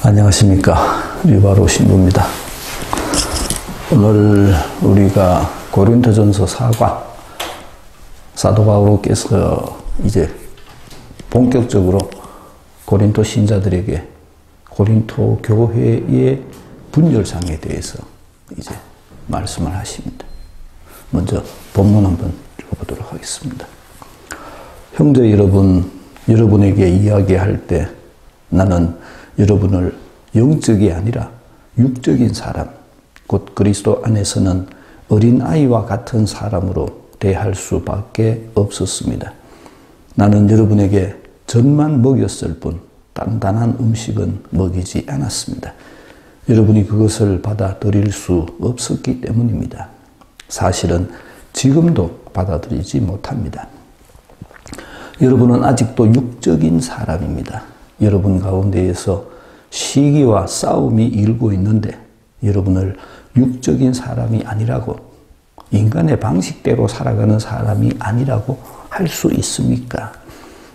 안녕하십니까. 류바로 신부입니다. 오늘 우리가 고린토전서 4과 사도 바울께서 이제 본격적으로 고린토 신자들에게 고린토 교회의 분열상에 대해서 이제 말씀을 하십니다. 먼저 본문 한번 읽어보도록 하겠습니다. 형제 여러분, 여러분에게 이야기할 때 나는 여러분을 영적이 아니라 육적인 사람, 곧 그리스도 안에서는 어린아이와 같은 사람으로 대할 수밖에 없었습니다. 나는 여러분에게 젖만 먹였을 뿐 단단한 음식은 먹이지 않았습니다. 여러분이 그것을 받아들일 수 없었기 때문입니다. 사실은 지금도 받아들이지 못합니다. 여러분은 아직도 육적인 사람입니다. 여러분 가운데에서 시기와 싸움이 일고 있는데 여러분을 육적인 사람이 아니라고, 인간의 방식대로 살아가는 사람이 아니라고 할 수 있습니까?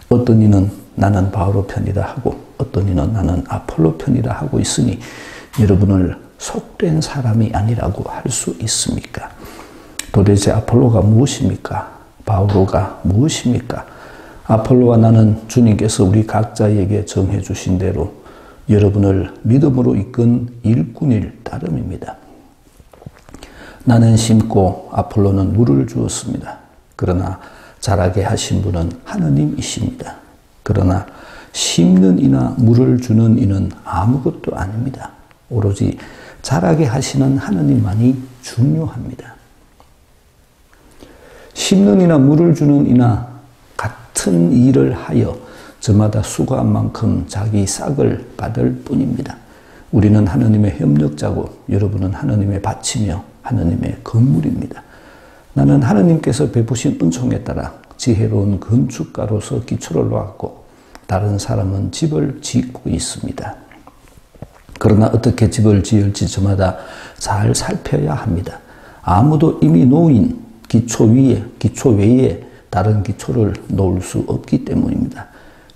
어떤 이는 나는 바오로 편이라 하고 어떤 이는 나는 아폴로 편이라 하고 있으니 여러분을 속된 사람이 아니라고 할 수 있습니까? 도대체 아폴로가 무엇입니까? 바오로가 무엇입니까? 아폴로와 나는 주님께서 우리 각자에게 정해 주신 대로 여러분을 믿음으로 이끈 일꾼일 따름입니다. 나는 심고 아폴로는 물을 주었습니다. 그러나 자라게 하신 분은 하느님이십니다. 그러나 심는 이나 물을 주는 이는 아무것도 아닙니다. 오로지 자라게 하시는 하느님만이 중요합니다. 심는 이나 물을 주는 이나 같은 일을 하여 저마다 수고한 만큼 자기 싹을 받을 뿐입니다. 우리는 하느님의 협력자고 여러분은 하느님의 밭이며 하느님의 건물입니다. 나는 하느님께서 베푸신 은총에 따라 지혜로운 건축가로서 기초를 놓았고 다른 사람은 집을 짓고 있습니다. 그러나 어떻게 집을 지을지 저마다 잘 살펴야 합니다. 아무도 이미 놓인 기초 외에 다른 기초를 놓을 수 없기 때문입니다.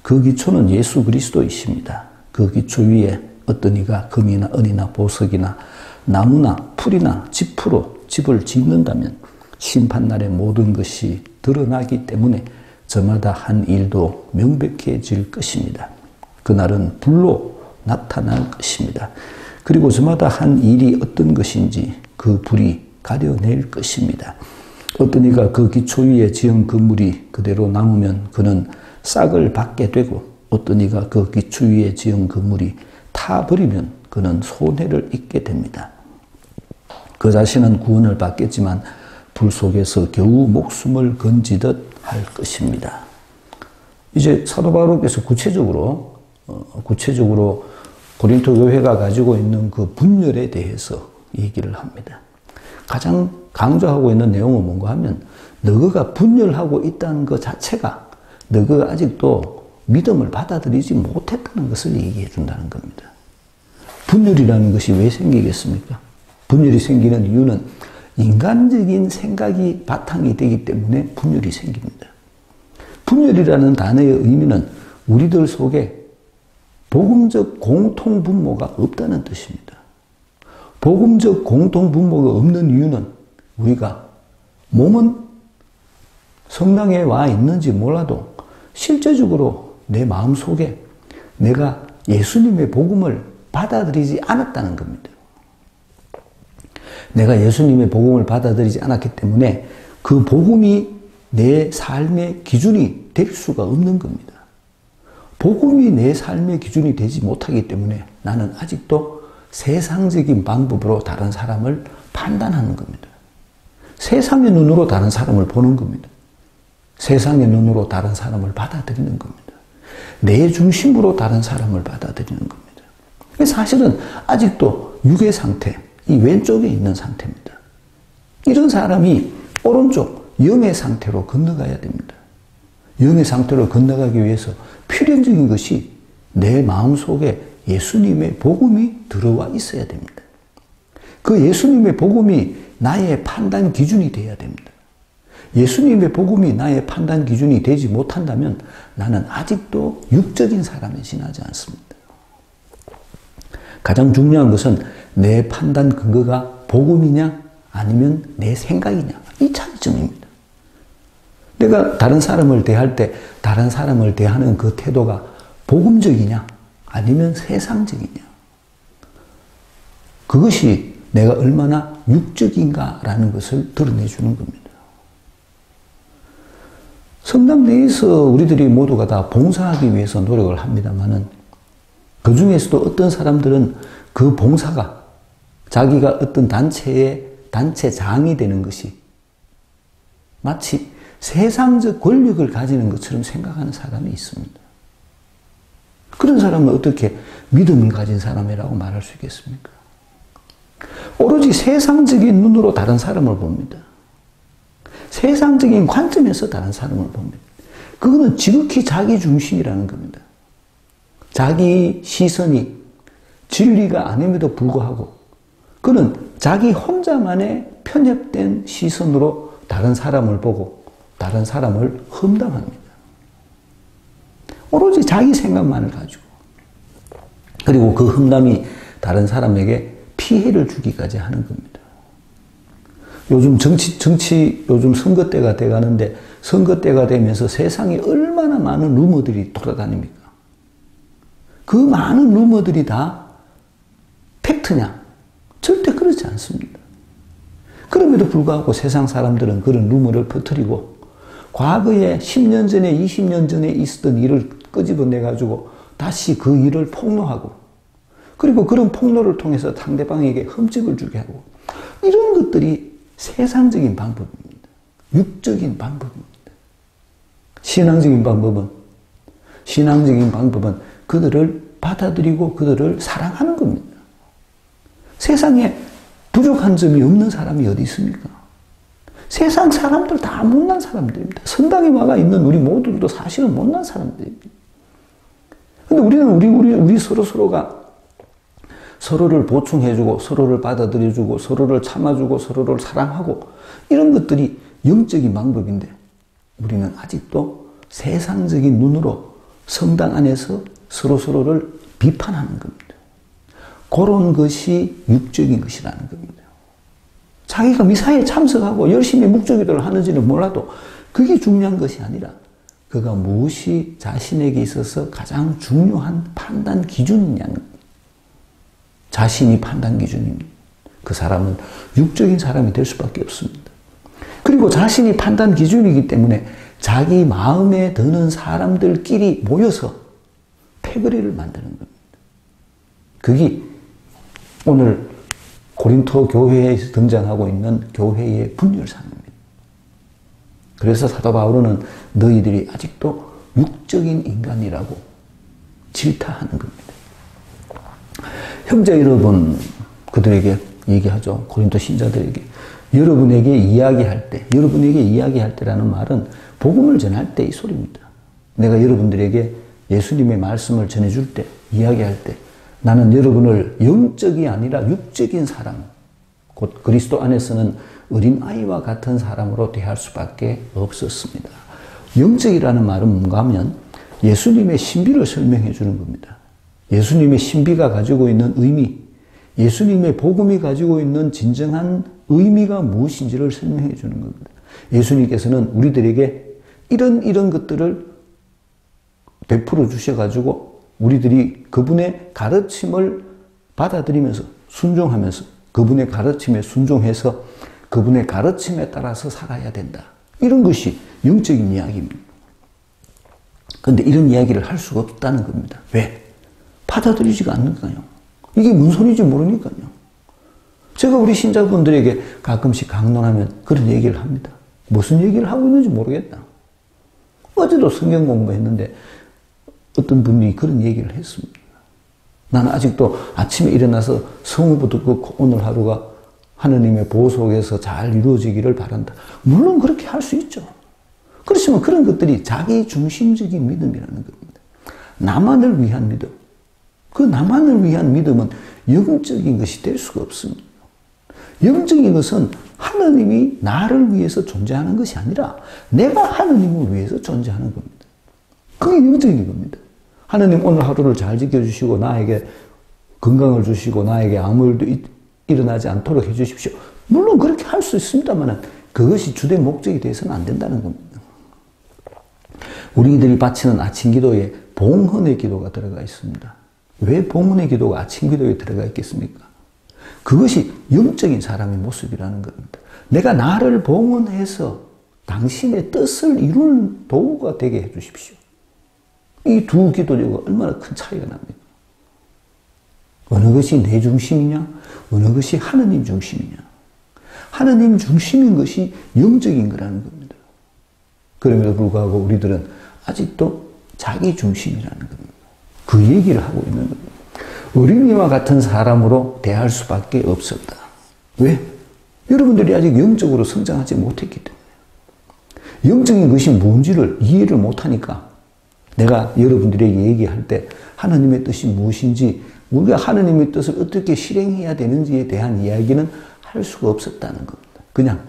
그 기초는 예수 그리스도이십니다. 그 기초 위에 어떤 이가 금이나 은이나 보석이나 나무나 풀이나 짚으로 집을 짓는다면 심판날의 모든 것이 드러나기 때문에 저마다 한 일도 명백해질 것입니다. 그날은 불로 나타날 것입니다. 그리고 저마다 한 일이 어떤 것인지 그 불이 가려낼 것입니다. 어떤 이가 그 기초 위에 지은 건물이 그대로 남으면 그는 싹을 받게 되고 어떤 이가 그 기초 위에 지은 건물이 타버리면 그는 손해를 입게 됩니다. 그 자신은 구원을 받겠지만 불 속에서 겨우 목숨을 건지듯 할 것입니다. 이제 사도 바울께서 구체적으로 고린토 교회가 가지고 있는 그 분열에 대해서 얘기를 합니다. 가장 강조하고 있는 내용은 뭔가 하면 너희가 분열하고 있다는 것 자체가 너희가 아직도 믿음을 받아들이지 못했다는 것을 얘기해 준다는 겁니다. 분열이라는 것이 왜 생기겠습니까? 분열이 생기는 이유는 인간적인 생각이 바탕이 되기 때문에 분열이 생깁니다. 분열이라는 단어의 의미는 우리들 속에 복음적 공통분모가 없다는 뜻입니다. 복음적 공통분모가 없는 이유는 우리가 몸은 성당에 와 있는지 몰라도 실제적으로 내 마음속에 내가 예수님의 복음을 받아들이지 않았다는 겁니다. 내가 예수님의 복음을 받아들이지 않았기 때문에 그 복음이 내 삶의 기준이 될 수가 없는 겁니다. 복음이 내 삶의 기준이 되지 못하기 때문에 나는 아직도 세상적인 방법으로 다른 사람을 판단하는 겁니다. 세상의 눈으로 다른 사람을 보는 겁니다. 세상의 눈으로 다른 사람을 받아들이는 겁니다. 내 중심으로 다른 사람을 받아들이는 겁니다. 사실은 아직도 육의 상태, 이 왼쪽에 있는 상태입니다. 이런 사람이 오른쪽 영의 상태로 건너가야 됩니다. 영의 상태로 건너가기 위해서 필연적인 것이 내 마음속에 예수님의 복음이 들어와 있어야 됩니다. 그 예수님의 복음이 나의 판단 기준이 되어야 됩니다. 예수님의 복음이 나의 판단 기준이 되지 못한다면 나는 아직도 육적인 사람에 지나지 않습니다. 가장 중요한 것은 내 판단 근거가 복음이냐 아니면 내 생각이냐, 이 차이점입니다. 내가 다른 사람을 대할 때 다른 사람을 대하는 그 태도가 복음적이냐 아니면 세상적이냐, 그것이 내가 얼마나 육적인가라는 것을 드러내주는 겁니다. 성당 내에서 우리들이 모두가 다 봉사하기 위해서 노력을 합니다만은, 그 중에서도 어떤 사람들은 그 봉사가 자기가 어떤 단체의 단체장이 되는 것이 마치 세상적 권력을 가지는 것처럼 생각하는 사람이 있습니다. 그런 사람은 어떻게 믿음을 가진 사람이라고 말할 수 있겠습니까? 오로지 세상적인 눈으로 다른 사람을 봅니다. 세상적인 관점에서 다른 사람을 봅니다. 그거는 지극히 자기 중심이라는 겁니다. 자기 시선이 진리가 아님에도 불구하고 그는 자기 혼자만의 편협된 시선으로 다른 사람을 보고 다른 사람을 험담합니다. 오로지 자기 생각만을 가지고, 그리고 그 험담이 다른 사람에게 피해를 주기까지 하는 겁니다. 요즘 요즘 선거 때가 돼가는데, 선거 때가 되면서 세상에 얼마나 많은 루머들이 돌아다닙니까? 그 많은 루머들이 다 팩트냐? 절대 그렇지 않습니다. 그럼에도 불구하고 세상 사람들은 그런 루머를 퍼뜨리고, 과거에 10년 전에 20년 전에 있었던 일을 끄집어내가지고 다시 그 일을 폭로하고, 그리고 그런 폭로를 통해서 상대방에게 흠집을 주게 하고, 이런 것들이 세상적인 방법입니다. 육적인 방법입니다. 신앙적인 방법은 그들을 받아들이고 그들을 사랑하는 겁니다. 세상에 부족한 점이 없는 사람이 어디 있습니까? 세상 사람들 다 못난 사람들입니다. 성당에 와가 있는 우리 모두도 사실은 못난 사람들입니다. 근데 우리는 우리 서로가 서로를 보충해주고, 서로를 받아들여주고, 서로를 참아주고, 서로를 사랑하고, 이런 것들이 영적인 방법인데, 우리는 아직도 세상적인 눈으로 성당 안에서 서로를 비판하는 겁니다. 그런 것이 육적인 것이라는 겁니다. 자기가 미사에 참석하고 열심히 묵주기도를 하는지는 몰라도 그게 중요한 것이 아니라, 그가 무엇이 자신에게 있어서 가장 중요한 판단 기준이냐는 겁니다. 자신이 판단 기준입니다. 그 사람은 육적인 사람이 될 수밖에 없습니다. 그리고 자신이 판단 기준이기 때문에 자기 마음에 드는 사람들끼리 모여서 패거리를 만드는 겁니다. 그게 오늘 고린토 교회에서 등장하고 있는 교회의 분열상입니다. 그래서 사도 바울은 너희들이 아직도 육적인 인간이라고 질타하는 겁니다. 형제 여러분, 그들에게 얘기하죠. 고린도 신자들에게. 여러분에게 이야기할 때라는 말은 복음을 전할 때 이 소리입니다. 내가 여러분들에게 예수님의 말씀을 전해줄 때, 이야기할 때, 나는 여러분을 영적이 아니라 육적인 사람, 곧 그리스도 안에서는 어린아이와 같은 사람으로 대할 수밖에 없었습니다. 영적이라는 말은 뭔가 하면 예수님의 신비를 설명해 주는 겁니다. 예수님의 신비가 가지고 있는 의미, 예수님의 복음이 가지고 있는 진정한 의미가 무엇인지를 설명해 주는 겁니다. 예수님께서는 우리들에게 이런 것들을 베풀어 주셔가지고 우리들이 그분의 가르침을 받아들이면서 순종하면서 그분의 가르침에 순종해서 그분의 가르침에 따라서 살아야 된다. 이런 것이 영적인 이야기입니다. 그런데 이런 이야기를 할 수가 없다는 겁니다. 왜? 받아들이지가 않는가요? 이게 무슨 소리인지 모르니까요. 제가 우리 신자분들에게 가끔씩 강론하면 그런 얘기를 합니다. 무슨 얘기를 하고 있는지 모르겠다. 어제도 성경 공부했는데 어떤 분이 그런 얘기를 했습니다. 나는 아직도 아침에 일어나서 성우부터 듣고 오늘 하루가 하느님의 보호 속에서 잘 이루어지기를 바란다. 물론 그렇게 할 수 있죠. 그렇지만 그런 것들이 자기 중심적인 믿음이라는 겁니다. 나만을 위한 믿음. 그 나만을 위한 믿음은 영적인 것이 될 수가 없습니다. 영적인 것은 하느님이 나를 위해서 존재하는 것이 아니라 내가 하느님을 위해서 존재하는 겁니다. 그게 영적인 겁니다. 하느님 오늘 하루를 잘 지켜주시고 나에게 건강을 주시고 나에게 아무 일도 일어나지 않도록 해주십시오. 물론 그렇게 할 수 있습니다만 그것이 주된 목적이 되어서는 안 된다는 겁니다. 우리들이 바치는 아침 기도에 봉헌의 기도가 들어가 있습니다. 왜 봉헌의 기도가 아침 기도에 들어가 있겠습니까? 그것이 영적인 사람의 모습이라는 겁니다. 내가 나를 봉헌해서 당신의 뜻을 이루는 도구가 되게 해주십시오. 이 두 기도가 얼마나 큰 차이가 납니까? 어느 것이 내 중심이냐? 어느 것이 하느님 중심이냐? 하느님 중심인 것이 영적인 거라는 겁니다. 그럼에도 불구하고 우리들은 아직도 자기 중심이라는 겁니다. 그 얘기를 하고 있는 겁니다. 어린이와 같은 사람으로 대할 수밖에 없었다. 왜? 여러분들이 아직 영적으로 성장하지 못했기 때문에. 영적인 것이 뭔지를 이해를 못하니까 내가 여러분들에게 얘기할 때 하나님의 뜻이 무엇인지 우리가 하나님의 뜻을 어떻게 실행해야 되는지에 대한 이야기는 할 수가 없었다는 겁니다. 그냥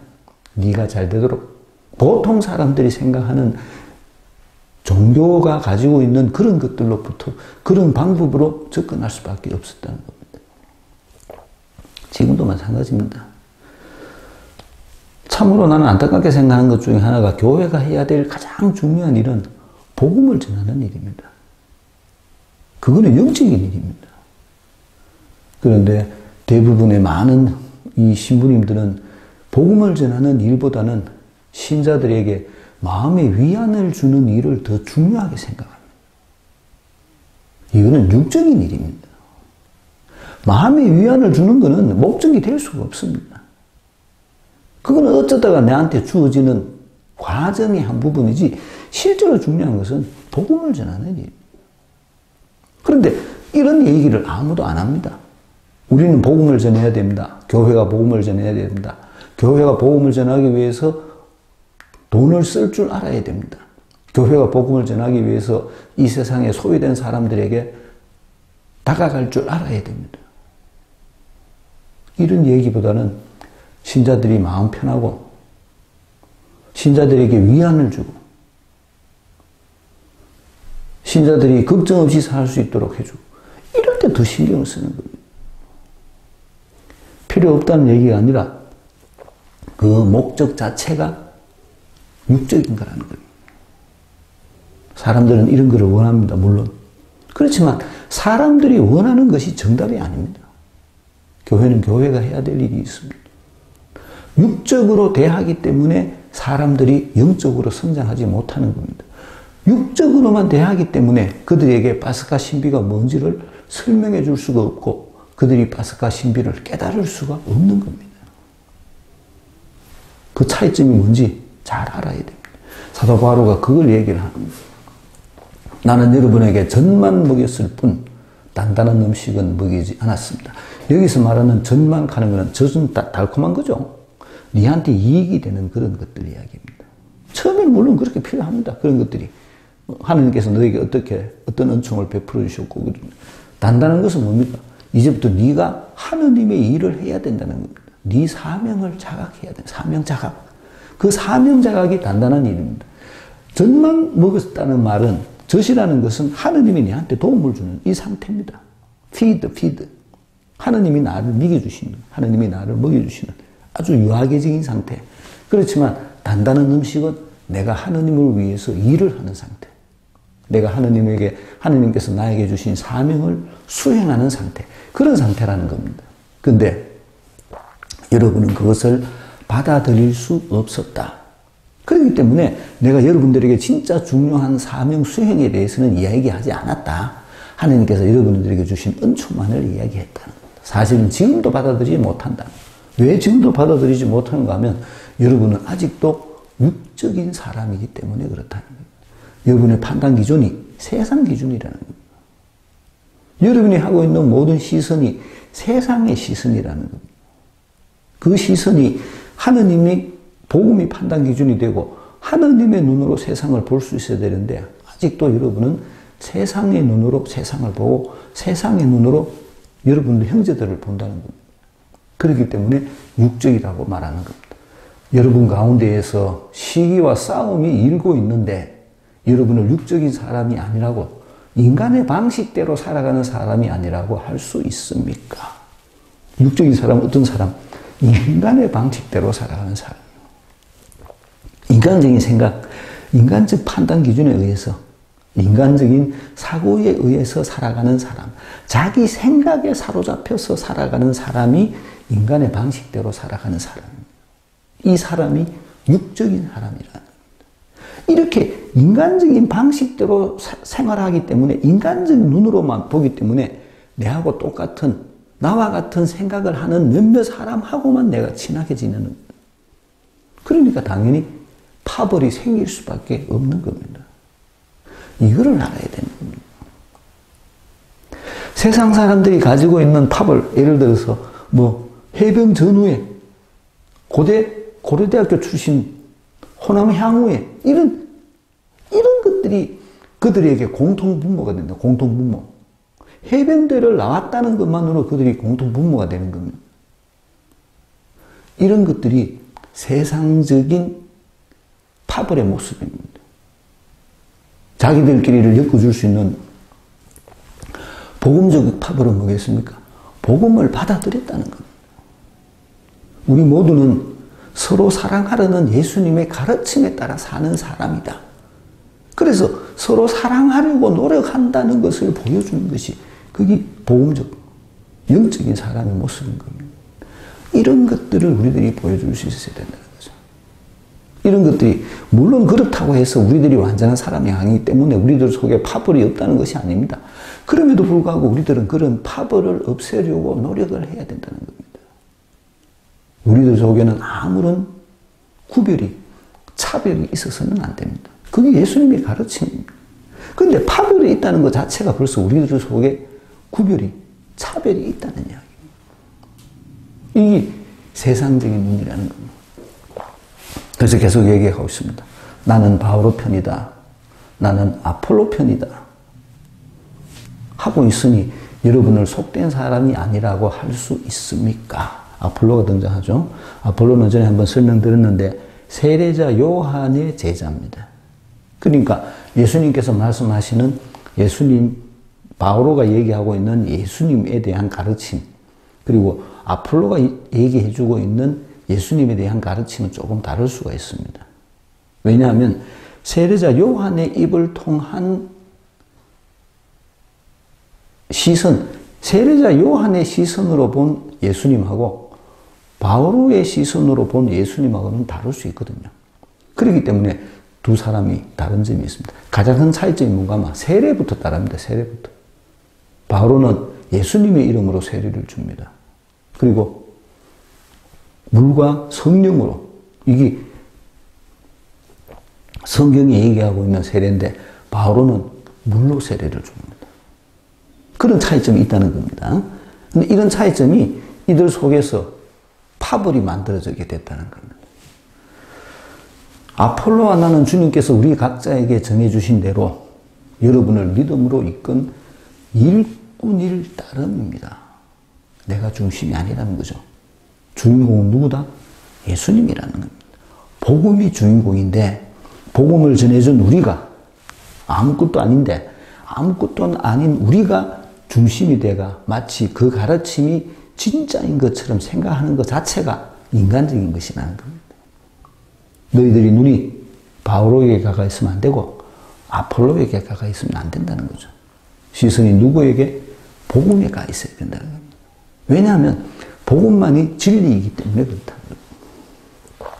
네가 잘 되도록 보통 사람들이 생각하는 종교가 가지고 있는 그런 것들로부터 그런 방법으로 접근할 수밖에 없었다는 겁니다. 지금도 마찬가지입니다. 참으로 나는 안타깝게 생각하는 것 중에 하나가 교회가 해야 될 가장 중요한 일은 복음을 전하는 일입니다. 그거는 영적인 일입니다. 그런데 대부분의 많은 이 신부님들은 복음을 전하는 일보다는 신자들에게 마음의 위안을 주는 일을 더 중요하게 생각합니다. 이거는 육적인 일입니다. 마음의 위안을 주는 것은 목적이 될 수가 없습니다. 그건 어쩌다가 나한테 주어지는 과정의 한 부분이지 실제로 중요한 것은 복음을 전하는 일입니다. 그런데 이런 얘기를 아무도 안 합니다. 우리는 복음을 전해야 됩니다. 교회가 복음을 전해야 됩니다. 교회가 복음을 전하기 위해서 돈을 쓸 줄 알아야 됩니다. 교회가 복음을 전하기 위해서 이 세상에 소외된 사람들에게 다가갈 줄 알아야 됩니다. 이런 얘기보다는 신자들이 마음 편하고 신자들에게 위안을 주고 신자들이 걱정 없이 살 수 있도록 해주고 이럴 때 더 신경을 쓰는 겁니다. 필요 없다는 얘기가 아니라 그 목적 자체가 육적인 거라는 거예요. 사람들은 이런 거를 원합니다. 물론. 그렇지만 사람들이 원하는 것이 정답이 아닙니다. 교회는 교회가 해야 될 일이 있습니다. 육적으로 대하기 때문에 사람들이 영적으로 성장하지 못하는 겁니다. 육적으로만 대하기 때문에 그들에게 파스카 신비가 뭔지를 설명해 줄 수가 없고 그들이 파스카 신비를 깨달을 수가 없는 겁니다. 그 차이점이 뭔지 잘 알아야 됩니다. 사도 바로가 그걸 얘기를 합니다. 나는 여러분에게 젖만 먹였을 뿐 단단한 음식은 먹이지 않았습니다. 여기서 말하는 젖만 가는 것은 젖은 달콤한 거죠. 니한테 이익이 되는 그런 것들 이야기입니다. 처음엔 물론 그렇게 필요합니다. 그런 것들이. 하나님께서 너에게 어떤 은총을 베풀어 주셨고 단단한 것은 뭡니까? 이제부터 네가 하느님의 일을 해야 된다는 겁니다. 네 사명을 자각해야 돼. 사명 자각. 그 사명 자각이 단단한 일입니다. 젖만 먹었다는 말은 젖이라는 것은 하느님이 네한테 도움을 주는 이 상태입니다. feed. 하느님이 나를 먹여주시는, 하느님이 나를 먹여주시는 아주 유아계적인 상태. 그렇지만 단단한 음식은 내가 하느님을 위해서 일을 하는 상태. 내가 하느님께서 나에게 주신 사명을 수행하는 상태. 그런 상태라는 겁니다. 근데 여러분은 그것을 받아들일 수 없었다. 그렇기 때문에 내가 여러분들에게 진짜 중요한 사명 수행에 대해서는 이야기하지 않았다. 하느님께서 여러분들에게 주신 은총만을 이야기했다는 겁니다. 사실은 지금도 받아들이지 못한다. 왜 지금도 받아들이지 못하는가 하면 여러분은 아직도 육적인 사람이기 때문에 그렇다는 겁니다. 여러분의 판단 기준이 세상 기준이라는 겁니다. 여러분이 하고 있는 모든 시선이 세상의 시선이라는 겁니다. 그 시선이 하느님이 복음이 판단 기준이 되고 하느님의 눈으로 세상을 볼 수 있어야 되는데 아직도 여러분은 세상의 눈으로 세상을 보고 세상의 눈으로 여러분의 형제들을 본다는 겁니다. 그렇기 때문에 육적이라고 말하는 겁니다. 여러분 가운데에서 시기와 싸움이 일고 있는데 여러분을 육적인 사람이 아니라고 인간의 방식대로 살아가는 사람이 아니라고 할 수 있습니까? 육적인 사람, 어떤 사람? 인간의 방식대로 살아가는 사람. 인간적인 생각, 인간적 판단 기준에 의해서, 인간적인 사고에 의해서 살아가는 사람, 자기 생각에 사로잡혀서 살아가는 사람이 인간의 방식대로 살아가는 사람. 이 사람이 육적인 사람이라는 겁니다. 이렇게 인간적인 방식대로 생활하기 때문에, 인간적인 눈으로만 보기 때문에 내하고 똑같은, 나와 같은 생각을 하는 몇몇 사람하고만 내가 친하게 지내는 거예요. 그러니까 당연히 파벌이 생길 수밖에 없는 겁니다. 이거를 알아야 되는 겁니다. 세상 사람들이 가지고 있는 파벌, 예를 들어서 해병 전후에 고려대학교 출신 호남 향후에 이런 것들이 그들에게 공통분모가 된다. 공통분모. 해병대를 나왔다는 것만으로 그들이 공통분모가 되는 겁니다. 이런 것들이 세상적인 파벌의 모습입니다. 자기들끼리를 엮어줄 수 있는 복음적 파벌은 뭐겠습니까? 복음을 받아들였다는 겁니다. 우리 모두는 서로 사랑하려는 예수님의 가르침에 따라 사는 사람이다. 그래서 서로 사랑하려고 노력한다는 것을 보여주는 것이 그게 복음적, 영적인 사람의 모습인 겁니다. 이런 것들을 우리들이 보여줄 수 있어야 된다는 거죠. 이런 것들이 물론 그렇다고 해서 우리들이 완전한 사람이 아니기 때문에 우리들 속에 파벌이 없다는 것이 아닙니다. 그럼에도 불구하고 우리들은 그런 파벌을 없애려고 노력을 해야 된다는 겁니다. 우리들 속에는 아무런 구별이, 차별이 있어서는 안 됩니다. 그게 예수님의 가르침입니다. 그런데 파벌이 있다는 것 자체가 벌써 우리들 속에 구별이, 차별이 있다는 이야기입니다. 이게 세상적인 눈이라는 겁니다. 그래서 계속 얘기하고 있습니다. 나는 바오로 편이다. 나는 아폴로 편이다. 하고 있으니 여러분을 속된 사람이 아니라고 할 수 있습니까? 아폴로가 등장하죠. 아폴로는 전에 한번 설명드렸는데 세례자 요한의 제자입니다. 그러니까 예수님께서 말씀하시는 바오로가 얘기하고 있는 예수님에 대한 가르침, 그리고 아폴로가 얘기해주고 있는 예수님에 대한 가르침은 조금 다를 수가 있습니다. 왜냐하면 세례자 요한의 입을 통한 시선, 세례자 요한의 시선으로 본 예수님하고 바오로의 시선으로 본 예수님하고는 다를 수 있거든요. 그렇기 때문에 두 사람이 다른 점이 있습니다. 가장 큰 차이점이 뭔가 하면 세례부터 따릅니다. 세례부터. 바오로는 예수님의 이름으로 세례를 줍니다. 그리고 물과 성령으로, 이게 성경이 얘기하고 있는 세례인데 바오로는 물로 세례를 줍니다. 그런 차이점이 있다는 겁니다. 근데 이런 차이점이 이들 속에서 파벌이 만들어지게 됐다는 겁니다. 아폴로와 나는 주님께서 우리 각자에게 정해주신 대로 여러분을 믿음으로 이끈 일꾼일 따름입니다. 내가 중심이 아니라는 거죠. 주인공은 누구다? 예수님이라는 겁니다. 복음이 주인공인데 복음을 전해준 우리가 아무것도 아닌데 아무것도 아닌 우리가 중심이 돼가 마치 그 가르침이 진짜인 것처럼 생각하는 것 자체가 인간적인 것이라는 겁니다. 너희들이 눈이 바오로에게 가까이 있으면 안 되고 아폴로에게 가까이 있으면 안 된다는 거죠. 시선이 누구에게? 복음에 가 있어야 된다는 겁니다. 왜냐하면 복음만이 진리이기 때문에 그렇다는 겁니다.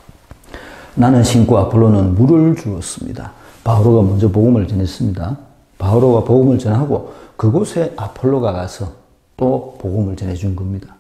나는 신고 아폴로는 물을 주었습니다. 바오로가 먼저 복음을 전했습니다. 바오로가 복음을 전하고 그곳에 아폴로가 가서 또 복음을 전해준 겁니다.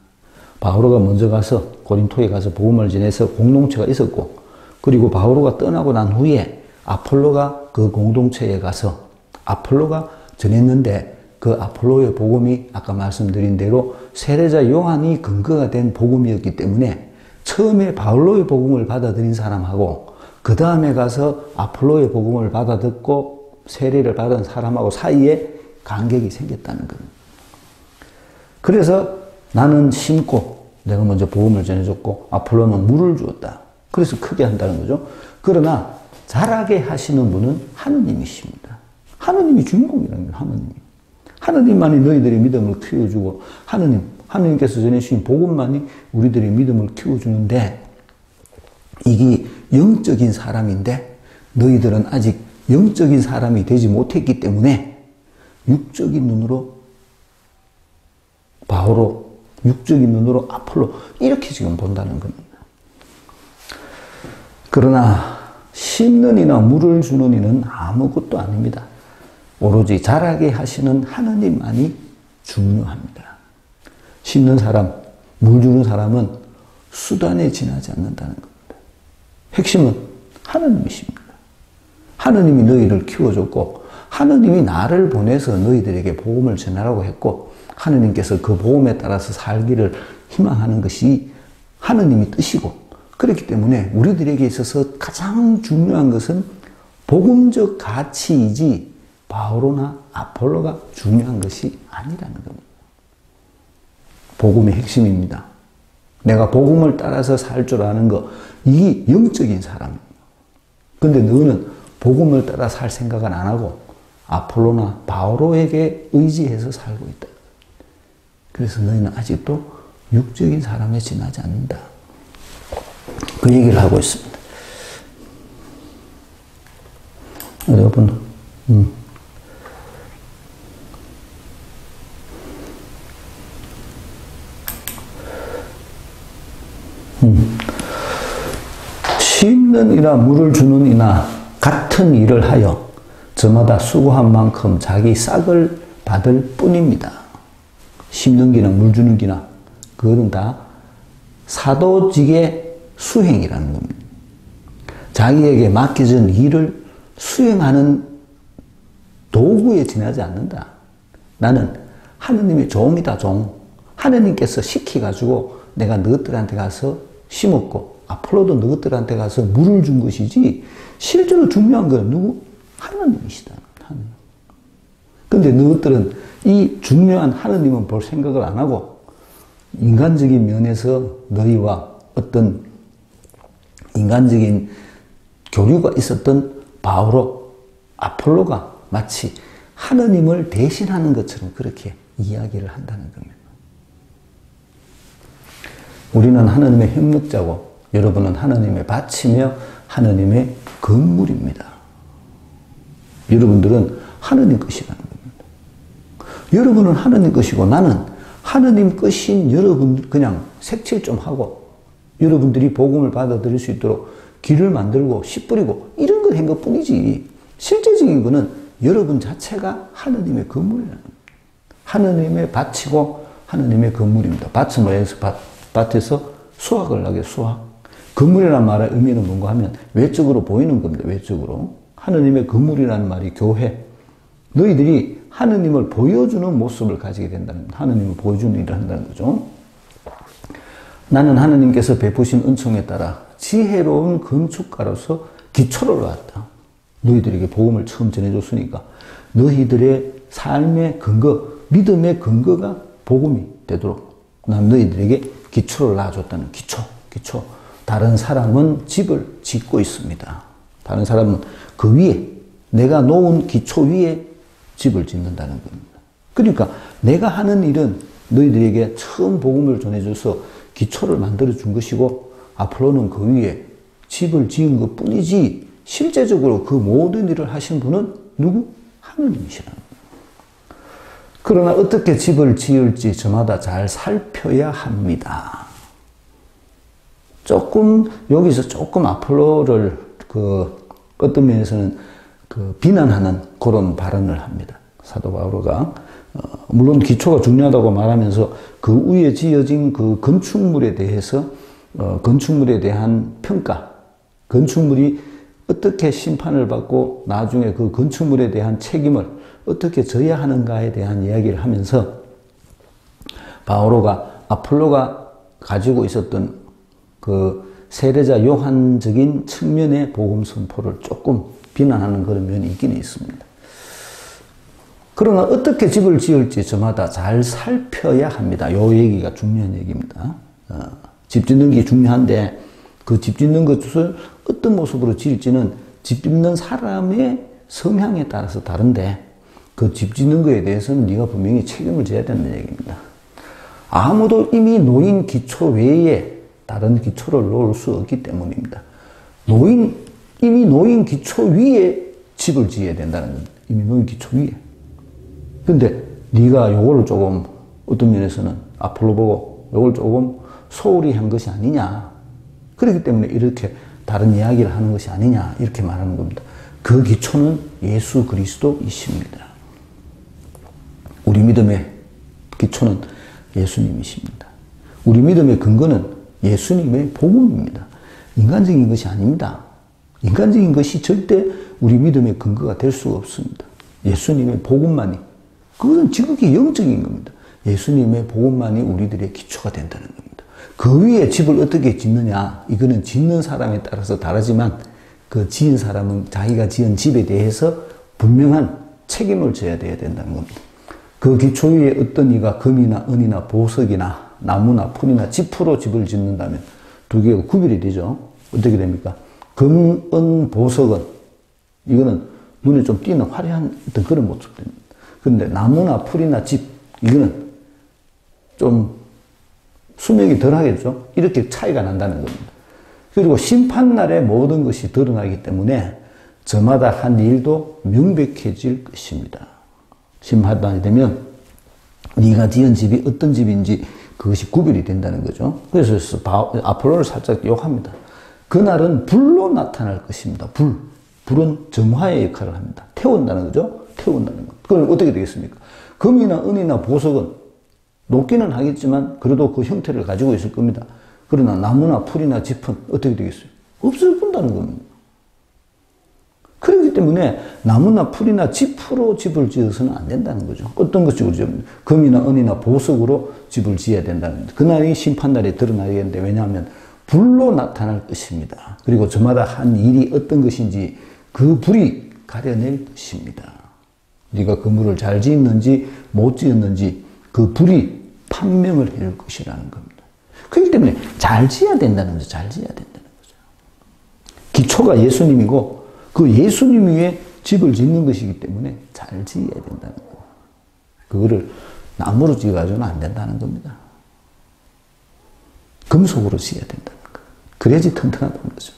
바오로가 먼저 가서 고린토에 가서 복음을 전해서 공동체가 있었고, 그리고 바오로가 떠나고 난 후에 아폴로가 그 공동체에 가서 아폴로가 전했는데 그 아폴로의 복음이 아까 말씀드린 대로 세례자 요한이 근거가 된 복음이었기 때문에 처음에 바울로의 복음을 받아들인 사람하고 그 다음에 가서 아폴로의 복음을 받아듣고 세례를 받은 사람하고 사이에 간격이 생겼다는 겁니다. 그래서 나는 심고 내가 먼저 복음을 전해줬고 아폴로는 물을 주었다. 그래서 크게 한다는 거죠. 그러나 자라게 하시는 분은 하느님이십니다. 하느님이 주인공이라는 거예요. 하느님만이 너희들의 믿음을 키워주고 하느님께서 전해주신 복음만이 우리들의 믿음을 키워주는데 이게 영적인 사람인데 너희들은 아직 영적인 사람이 되지 못했기 때문에 육적인 눈으로 바오로, 육적인 눈으로 아폴로 이렇게 지금 본다는 겁니다. 그러나 심는 이나 물을 주는 이는 아무것도 아닙니다. 오로지 자라게 하시는 하느님만이 중요합니다. 심는 사람, 물 주는 사람은 수단에 지나지 않는다는 겁니다. 핵심은 하느님이십니다. 하느님이 너희를 키워줬고 하느님이 나를 보내서 너희들에게 복음을 전하라고 했고 하느님께서 그 복음에 따라서 살기를 희망하는 것이 하느님의 뜻이고 그렇기 때문에 우리들에게 있어서 가장 중요한 것은 복음적 가치이지 바오로나 아폴로가 중요한 것이 아니라는 겁니다. 복음의 핵심입니다. 내가 복음을 따라서 살 줄 아는 거, 이게 영적인 사람입니다. 근데 너는 복음을 따라 살 생각은 안 하고 아폴로나 바오로에게 의지해서 살고 있다. 그래서 너희는 아직도 육적인 사람에 지나지 않는다. 그 얘기를 하고 있습니다. 여러분, 심는 이나 물을 주는 이나 같은 일을 하여 저마다 수고한 만큼 자기 싹을 받을 뿐입니다. 심는 기나 물 주는 기나 그거는 다 사도직의 수행이라는 겁니다. 자기에게 맡겨진 일을 수행하는 도구에 지나지 않는다. 나는 하느님의 종이다, 종. 하느님께서 시켜가지고 내가 너희들한테 가서 심었고 아폴로도 너희들한테 가서 물을 준 것이지 실제로 중요한 건 누구? 하느님이시다. 하느님. 근데 너희들은 이 중요한 하느님은 볼 생각을 안 하고 인간적인 면에서 너희와 어떤 인간적인 교류가 있었던 바오로, 아폴로가 마치 하느님을 대신하는 것처럼 그렇게 이야기를 한다는 겁니다. 우리는 하느님의 협력자고 여러분은 하느님의 밭이며 하느님의 건물입니다. 여러분들은 하느님 것이라는 겁니다. 여러분은 하느님 것이고 나는 하느님 것인 여러분 그냥 색칠 좀 하고 여러분들이 복음을 받아들일 수 있도록 길을 만들고 씨 뿌리고 이런 걸 한 것뿐이지 실제적인 거는 여러분 자체가 하느님의 건물이라는 겁니다. 하느님의 밭이고 하느님의 건물입니다. 밭은 뭐예요? 밭에서 수확을 하게 수확. 건물이라는 말의 의미는 뭔가 하면 외적으로 보이는 겁니다. 외적으로. 하느님의 건물이라는 말이 교회. 너희들이 하느님을 보여주는 모습을 가지게 된다는 겁니다. 하느님을 보여주는 일을 한다는 거죠. 나는 하느님께서 베푸신 은총에 따라 지혜로운 건축가로서 기초를 놓았다. 너희들에게 복음을 처음 전해줬으니까 너희들의 삶의 근거, 믿음의 근거가 복음이 되도록 난 너희들에게 기초를 놔줬다는 기초. 다른 사람은 집을 짓고 있습니다. 다른 사람은 그 위에 내가 놓은 기초 위에 집을 짓는다는 겁니다. 그러니까 내가 하는 일은 너희들에게 처음 복음을 전해줘서 기초를 만들어준 것이고 아폴로는 그 위에 집을 지은 것 뿐이지 실제적으로 그 모든 일을 하신 분은 누구? 하느님이시라는 거예요. 그러나 어떻게 집을 지을지 저마다 잘 살펴야 합니다. 여기서 조금 아폴로를 어떤 면에서는 비난하는 그런 발언을 합니다. 사도 바오로가. 물론 기초가 중요하다고 말하면서 그 위에 지어진 그 건축물에 대해서, 건축물에 대한 평가, 건축물이 어떻게 심판을 받고 나중에 그 건축물에 대한 책임을 어떻게 져야 하는가에 대한 이야기를 하면서 바오로가 아폴로가 가지고 있었던 그 세례자 요한적인 측면의 복음 선포를 조금 비난하는 그런 면이 있기는 있습니다. 그러나 어떻게 집을 지을지 저마다 잘 살펴야 합니다. 이 얘기가 중요한 얘기입니다. 집 짓는 게 중요한데 그 집 짓는 것을 어떤 모습으로 지을지는 집 짓는 사람의 성향에 따라서 다른데 그 집 짓는 거에 대해서는 네가 분명히 책임을 져야 된다는 얘기입니다. 아무도 이미 놓인 기초 외에 다른 기초를 놓을 수 없기 때문입니다. 이미 놓인 기초 위에 집을 지어야 된다는 겁니다. 이미 놓인 기초 위에. 근데 네가 요거를 조금 어떤 면에서는 아폴로 보고 요걸 조금 소홀히 한 것이 아니냐. 그렇기 때문에 이렇게 다른 이야기를 하는 것이 아니냐 이렇게 말하는 겁니다. 그 기초는 예수 그리스도이십니다. 우리 믿음의 기초는 예수님이십니다. 우리 믿음의 근거는 예수님의 복음입니다. 인간적인 것이 아닙니다. 인간적인 것이 절대 우리 믿음의 근거가 될 수가 없습니다. 예수님의 복음만이, 그것은 지극히 영적인 겁니다. 예수님의 복음만이 우리들의 기초가 된다는 겁니다. 그 위에 집을 어떻게 짓느냐, 이거는 짓는 사람에 따라서 다르지만 그 지은 사람은 자기가 지은 집에 대해서 분명한 책임을 져야 된다는 겁니다. 그 기초 위에 어떤 이가 금이나 은이나 보석이나 나무나 풀이나 지프로 집을 짓는다면 두 개가 구별이 되죠. 어떻게 됩니까? 금, 은, 보석은 이거는 눈에 좀 띄는 화려한 어떤 그런 모습입니다. 그런데 나무나 풀이나 집, 이거는 좀 수명이 덜 하겠죠. 이렇게 차이가 난다는 겁니다. 그리고 심판날에 모든 것이 드러나기 때문에 저마다 한 일도 명백해질 것입니다. 심판날이 되면 네가 지은 집이 어떤 집인지 그것이 구별이 된다는 거죠. 그래서 아폴로를 살짝 욕합니다. 그날은 불로 나타날 것입니다. 불은 점화의 역할을 합니다. 태운다는 거죠. 태운다는 것. 그럼 어떻게 되겠습니까? 금이나 은이나 보석은 녹기는 하겠지만 그래도 그 형태를 가지고 있을 겁니다. 그러나 나무나 풀이나 짚은 어떻게 되겠어요? 없어진다는 겁니다. 그렇기 때문에 나무나 풀이나 짚으로 집을 지어서는 안 된다는 거죠. 어떤 것으로 지으면 금이나 은이나 보석으로 집을 지어야 된다는 겁니다. 그날이 심판날에 드러나겠는데, 왜냐하면 불로 나타날 것입니다. 그리고 저마다 한 일이 어떤 것인지 그 불이 가려낼 것입니다. 네가 건물을 잘 지었는지 못 지었는지 그 불이 판명을 해줄 것이라는 겁니다. 그렇기 때문에 잘 지어야 된다는 거죠. 잘 지어야 된다는 거죠. 기초가 예수님이고 그 예수님 위에 집을 짓는 것이기 때문에 잘 지어야 된다는 거예요. 그거를 나무로 지어가지고는 안 된다는 겁니다. 금속으로 지어야 된다는 거예요. 그래야지 튼튼하다는 거죠.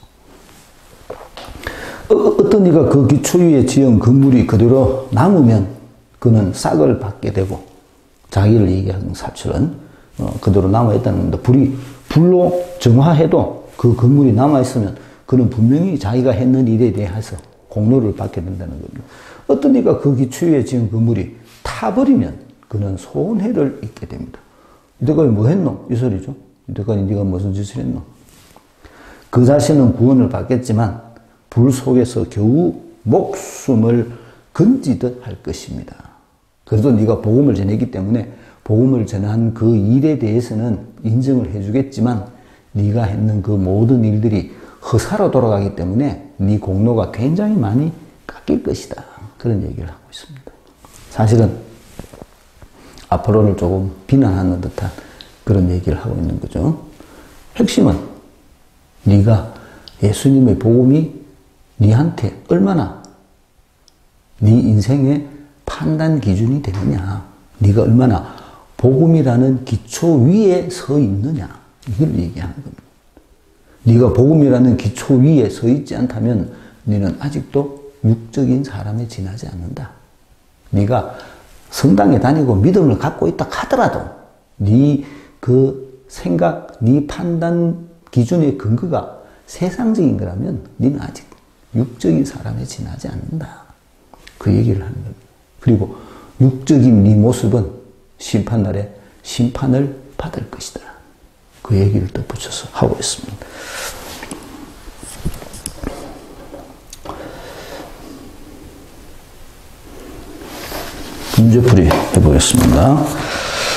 어떤 이가 그 기초 위에 지은 건물이 그대로 남으면 그는 싹을 받게 되고, 자기를 얘기하는 사철은 그대로 남아있다는 겁니다. 불로 정화해도 그 건물이 남아있으면 그는 분명히 자기가 했는 일에 대해서 공로를 받게 된다는 겁니다. 어떤 이가 그 기초 위에 지은 건물이 타버리면 그는 손해를 입게 됩니다. 이때까지 뭐 했노? 이 소리죠. 이때까지 네가 무슨 짓을 했노? 그 자신은 구원을 받겠지만 불 속에서 겨우 목숨을 건지듯 할 것입니다. 그래도 네가 복음을 전했기 때문에 복음을 전한 그 일에 대해서는 인정을 해주겠지만 네가 했는 그 모든 일들이 허사로 돌아가기 때문에 네 공로가 굉장히 많이 깎일 것이다. 그런 얘기를 하고 있습니다. 사실은 아폴로를 조금 비난하는 듯한 그런 얘기를 하고 있는 거죠. 핵심은 네가 예수님의 복음이 네한테 얼마나 네 인생의 판단 기준이 되느냐, 네가 얼마나 복음이라는 기초 위에 서 있느냐, 이걸 얘기하는 겁니다. 네가 복음이라는 기초 위에 서 있지 않다면 너는 아직도 육적인 사람에 지나지 않는다. 네가 성당에 다니고 믿음을 갖고 있다 하더라도 네 그 생각, 네 판단 기준의 근거가 세상적인 거라면 너는 아직 육적인 사람에 지나지 않는다. 그 얘기를 하는 겁니다. 그리고 육적인 네 모습은 심판날에 심판을 받을 것이다. 그 얘기를 덧붙여서 하고 있습니다. 문제풀이 해보겠습니다.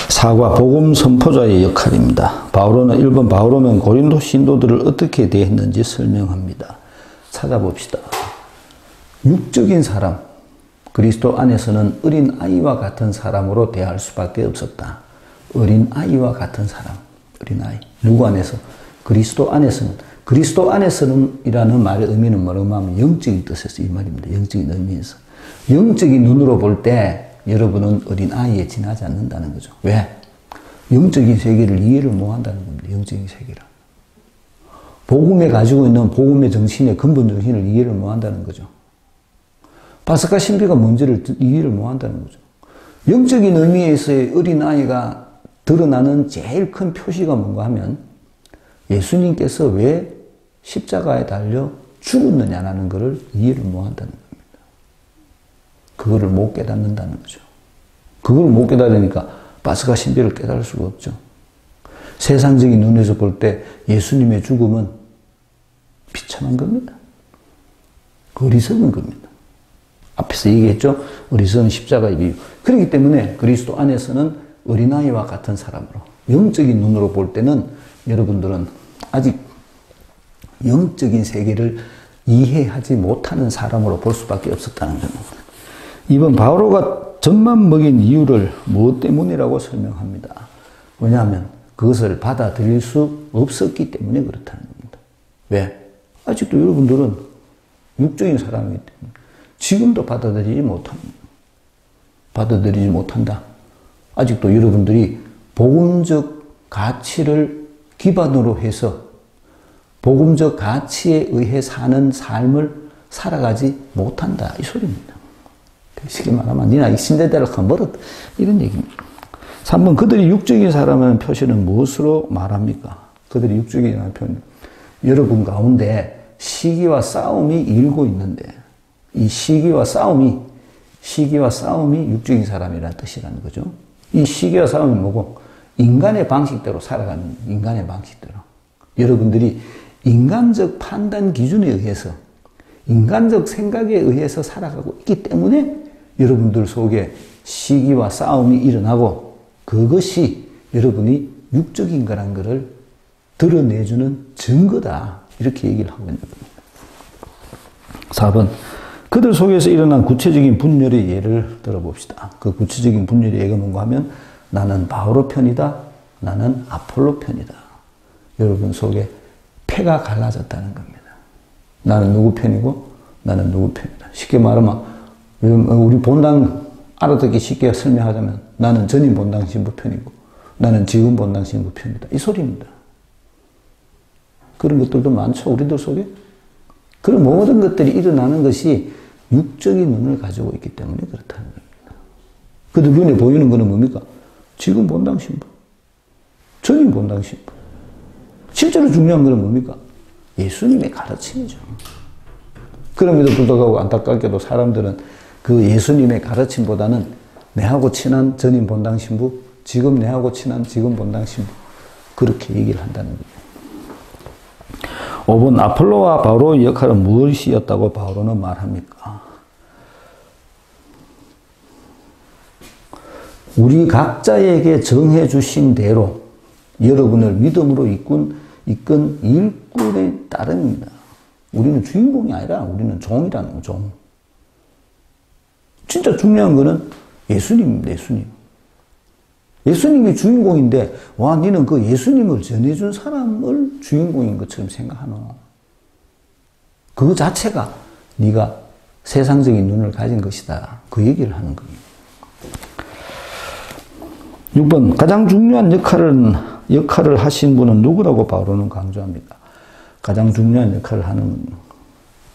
사과 복음 선포자의 역할입니다. 바오로는 1번 바오로는 고린도 신도들을 어떻게 대했는지 설명합니다. 찾아봅시다. 육적인 사람, 그리스도 안에서는 어린 아이와 같은 사람으로 대할 수밖에 없었다. 어린 아이와 같은 사람, 어린 아이. 누구 안에서? 그리스도 안에서는 그리스도 안에서는 이라는 말의 의미는 뭐라고 하면 영적인 뜻에서 이 말입니다. 영적인 의미에서. 영적인 눈으로 볼 때 여러분은 어린 아이에 지나지 않는다는 거죠. 왜? 영적인 세계를 이해를 못한다는 겁니다. 영적인 세계를. 복음에 가지고 있는 복음의 정신의 근본 정신을 이해를 못한다는 거죠. 파스카 신비가 뭔지를 이해를 못한다는 거죠. 영적인 의미에서의 어린아이가 드러나는 제일 큰 표시가 뭔가 하면 예수님께서 왜 십자가에 달려 죽었느냐라는 것을 이해를 못한다는 겁니다. 그거를 못 깨닫는다는 거죠. 그걸 못 깨달으니까 파스카 신비를 깨달을 수가 없죠. 세상적인 눈에서 볼 때 예수님의 죽음은 비참한 겁니다. 어리석은 겁니다. 앞에서 얘기했죠. 어리석은 십자가의 비유. 그렇기 때문에 그리스도 안에서는 어린아이와 같은 사람으로 영적인 눈으로 볼 때는 여러분들은 아직 영적인 세계를 이해하지 못하는 사람으로 볼 수밖에 없었다는 겁니다. 이번 바오로가 젖만 먹인 이유를 무엇 때문이라고 설명합니다. 왜냐하면 그것을 받아들일 수 없었기 때문에 그렇다는 겁니다. 왜? 아직도 여러분들은 육적인 사람이기 때문에 지금도 받아들이지 못합니다. 받아들이지 못한다. 아직도 여러분들이 복음적 가치를 기반으로 해서 복음적 가치에 의해 사는 삶을 살아가지 못한다. 이 소리입니다. 쉽게 말하면 니나 이 신데렐라가 멀었다. 이런 얘기입니다. 3번 그들이 육적인 사람이라는 표시는 무엇으로 말합니까? 그들이 육적이라는 표현. 여러분 가운데 시기와 싸움이 일고 있는데 이 시기와 싸움이 육적인 사람이라는 뜻이라는 거죠. 이 시기와 싸움이 뭐고? 인간의 방식대로 살아가는 인간의 방식대로. 여러분들이 인간적 판단 기준에 의해서 인간적 생각에 의해서 살아가고 있기 때문에 여러분들 속에 시기와 싸움이 일어나고 그것이 여러분이 육적인 거란 것을 드러내주는 증거다. 이렇게 얘기를 하고 있는 겁니다. 4번 그들 속에서 일어난 구체적인 분열의 예를 들어봅시다. 그 구체적인 분열의 예가 뭔가 하면 나는 바오로 편이다. 나는 아폴로 편이다. 여러분 속에 패가 갈라졌다는 겁니다. 나는 누구 편이고 나는 누구 편이다. 쉽게 말하면 우리 본당 알아듣기 쉽게 설명하자면 나는 전임 본당 신부 편이고 나는 지금 본당 신부 편이다. 이 소리입니다. 그런 것들도 많죠. 우리들 속에. 그런 모든 것들이 일어나는 것이 육적인 눈을 가지고 있기 때문에 그렇다는 겁니다. 그들 눈에 보이는 것은 뭡니까? 지금 본당 신부. 전임 본당 신부. 실제로 중요한 것은 뭡니까? 예수님의 가르침이죠. 그럼에도 불구하고 안타깝게도 사람들은 그 예수님의 가르침보다는 내하고 친한 전임 본당 신부, 지금 내하고 친한 지금 본당 신부 그렇게 얘기를 한다는 거예요. 5번 아폴로와 바오로의 역할은 무엇이었다고 바오로는 말합니까? 우리 각자에게 정해주신 대로 여러분을 믿음으로 이끈 일꾼에 따릅니다. 우리는 주인공이 아니라 우리는 종이라는 거, 종. 진짜 중요한 거는 예수님입니다, 예수님. 예수님이 주인공인데, 와, 니는 그 예수님을 전해준 사람을 주인공인 것처럼 생각하노. 그 자체가 네가 세상적인 눈을 가진 것이다. 그 얘기를 하는 겁니다. 6번, 가장 중요한 역할을 하신 분은 누구라고 바오로는 강조합니다. 가장 중요한 역할을 하는,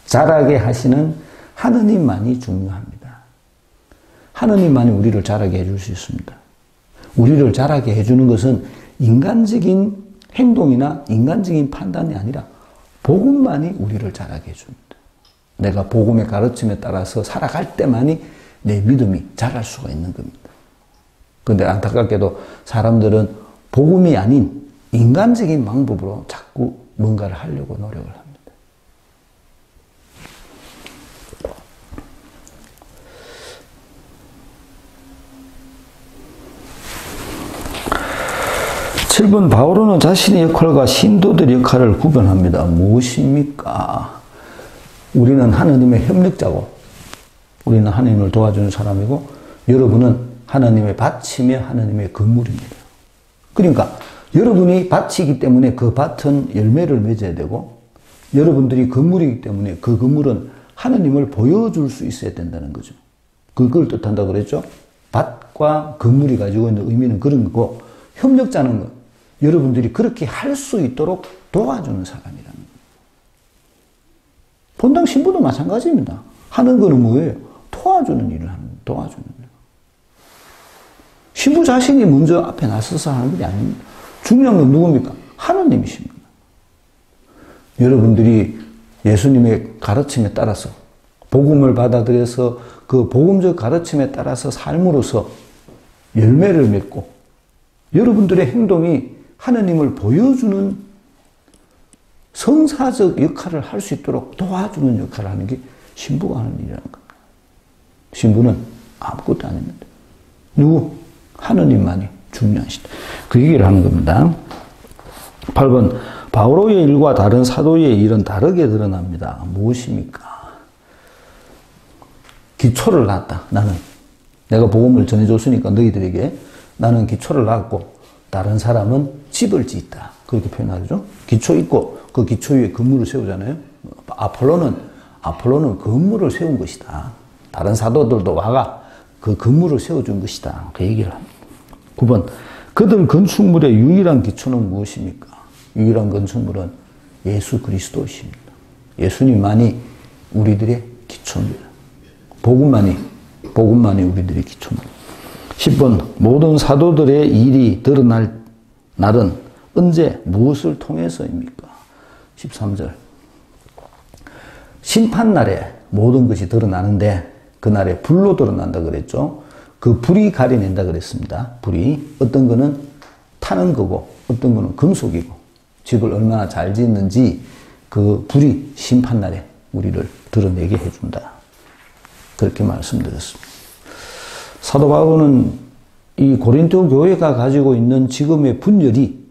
자라게 하시는 하느님만이 중요합니다. 하느님만이 우리를 자라게 해줄 수 있습니다. 우리를 자라게 해주는 것은 인간적인 행동이나 인간적인 판단이 아니라 복음만이 우리를 자라게 해줍니다. 내가 복음의 가르침에 따라서 살아갈 때만이 내 믿음이 자랄 수가 있는 겁니다. 그런데 안타깝게도 사람들은 복음이 아닌 인간적인 방법으로 자꾸 뭔가를 하려고 노력을 합니다. 칠 번 바오로는 자신의 역할과 신도들의 역할을 구분합니다. 무엇입니까? 우리는 하나님의 협력자고 우리는 하나님을 도와주는 사람이고 여러분은 하나님의 밭이며 하나님의 건물입니다. 그러니까 여러분이 밭이기 때문에 그 밭은 열매를 맺어야 되고 여러분들이 건물이기 때문에 그 건물은 하느님을 보여줄 수 있어야 된다는 거죠. 그걸 뜻한다고 그랬죠. 밭과 건물이 가지고 있는 의미는 그런 거고, 협력자는 거, 여러분들이 그렇게 할 수 있도록 도와주는 사람이라는 거예요. 본당 신부도 마찬가지입니다. 하는 거는 뭐예요? 도와주는 일을 하는 거예요. 도와주는 일. 신부 자신이 먼저 앞에 나서서 하는 게 아닙니다. 중요한 건 누굽니까? 하느님이십니다. 여러분들이 예수님의 가르침에 따라서 복음을 받아들여서 그 복음적 가르침에 따라서 삶으로서 열매를 맺고 여러분들의 행동이 하느님을 보여주는 성사적 역할을 할 수 있도록 도와주는 역할을 하는 게 신부가 하는 일이라는 겁니다. 신부는 아무것도 아닙니다. 누구? 하느님만이 중요하시다. 그 얘기를 하는 겁니다. 8번, 바오로의 일과 다른 사도의 일은 다르게 드러납니다. 무엇입니까? 기초를 놨다. 나는 내가 복음을 전해줬으니까 너희들에게 나는 기초를 놨고 다른 사람은 집을 짓다. 그렇게 표현하죠. 기초 있고 그 기초 위에 건물을 세우잖아요. 아폴로는 건물을 세운 것이다. 다른 사도들도 와가 그 건물을 세워준 것이다. 그 얘기를 합니다. 9번, 그들 건축물의 유일한 기초는 무엇입니까? 유일한 건축물은 예수 그리스도이십니다. 예수님만이 우리들의 기초입니다. 복음만이 우리들의 기초입니다. 10번, 모든 사도들의 일이 드러날 날은 언제 무엇을 통해서입니까? 13절, 심판날에 모든 것이 드러나는데 그날에 불로 드러난다 그랬죠. 그 불이 가려낸다 그랬습니다. 불이 어떤 거는 타는 거고 어떤 거는 금속이고 집을 얼마나 잘 짓는지 그 불이 심판날에 우리를 드러내게 해준다. 그렇게 말씀드렸습니다. 사도 바울은 이 고린도 교회가 가지고 있는 지금의 분열이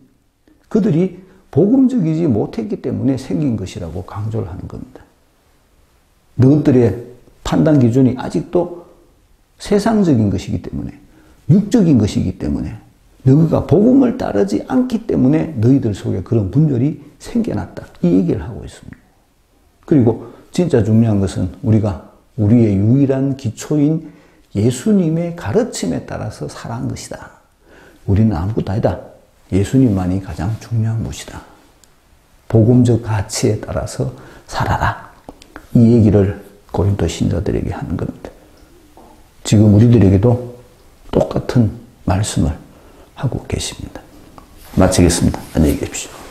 그들이 복음적이지 못했기 때문에 생긴 것이라고 강조를 하는 겁니다. 너희들의 판단 기준이 아직도 세상적인 것이기 때문에 육적인 것이기 때문에 너희가 복음을 따르지 않기 때문에 너희들 속에 그런 분열이 생겨났다. 이 얘기를 하고 있습니다. 그리고 진짜 중요한 것은 우리가 우리의 유일한 기초인 예수님의 가르침에 따라서 살아간 것이다. 우리는 아무것도 아니다. 예수님만이 가장 중요한 것이다. 복음적 가치에 따라서 살아라. 이 얘기를 고린도 신자들에게 하는 겁니다. 지금 우리들에게도 똑같은 말씀을 하고 계십니다. 마치겠습니다. 안녕히 계십시오.